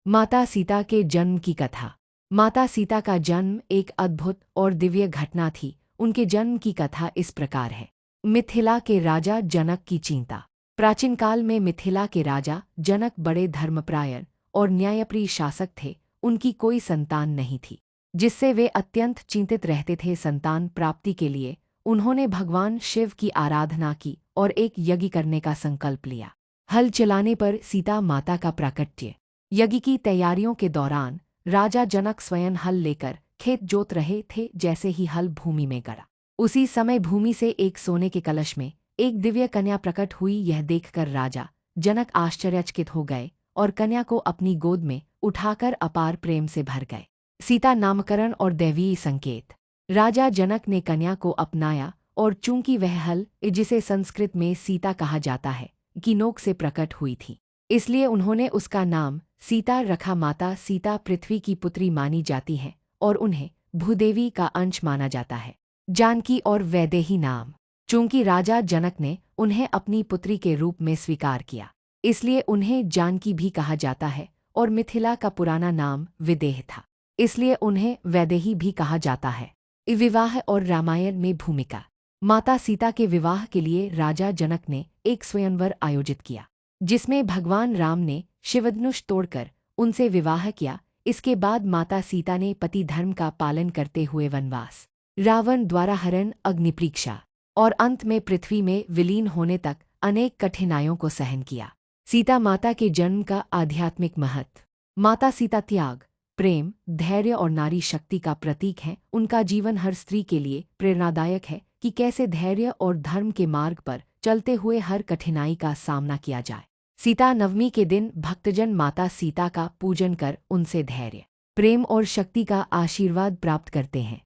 माता सीता के जन्म की कथा। माता सीता का जन्म एक अद्भुत और दिव्य घटना थी। उनके जन्म की कथा इस प्रकार है। मिथिला के राजा जनक की चिंता। प्राचीन काल में मिथिला के राजा जनक बड़े धर्मपरायण और न्यायप्रिय शासक थे। उनकी कोई संतान नहीं थी, जिससे वे अत्यंत चिंतित रहते थे। संतान प्राप्ति के लिए उन्होंने भगवान शिव की आराधना की और एक यज्ञ करने का संकल्प लिया। हल चलाने पर सीता माता का प्राकट्य। यज्ञ की तैयारियों के दौरान राजा जनक स्वयं हल लेकर खेत जोत रहे थे। जैसे ही हल भूमि में गड़ा, उसी समय भूमि से एक सोने के कलश में एक दिव्य कन्या प्रकट हुई। यह देखकर राजा जनक आश्चर्यचकित हो गए और कन्या को अपनी गोद में उठाकर अपार प्रेम से भर गए। सीता नामकरण और दैवीय संकेत। राजा जनक ने कन्या को अपनाया और चूंकि वह हल, जिसे संस्कृत में सीता कहा जाता है, की नोक से प्रकट हुई थी, इसलिए उन्होंने उसका नाम सीता रखा। माता सीता पृथ्वी की पुत्री मानी जाती हैं और उन्हें भूदेवी का अंश माना जाता है। जानकी और वैदेही नाम। चूंकि राजा जनक ने उन्हें अपनी पुत्री के रूप में स्वीकार किया, इसलिए उन्हें जानकी भी कहा जाता है। और मिथिला का पुराना नाम विदेह था, इसलिए उन्हें वैदेही भी कहा जाता है। विवाह और रामायण में भूमिका। माता सीता के विवाह के लिए राजा जनक ने एक स्वयंवर आयोजित किया, जिसमें भगवान राम ने शिवधनुष तोड़कर उनसे विवाह किया। इसके बाद माता सीता ने पति धर्म का पालन करते हुए वनवास, रावण द्वारा हरण, अग्निपरीक्षा और अंत में पृथ्वी में विलीन होने तक अनेक कठिनाइयों को सहन किया। सीता माता के जन्म का आध्यात्मिक महत्व। माता सीता त्याग, प्रेम, धैर्य और नारी शक्ति का प्रतीक है। उनका जीवन हर स्त्री के लिए प्रेरणादायक है कि कैसे धैर्य और धर्म के मार्ग पर चलते हुए हर कठिनाई का सामना किया जाए। सीता नवमी के दिन भक्तजन माता सीता का पूजन कर उनसे धैर्य, प्रेम और शक्ति का आशीर्वाद प्राप्त करते हैं।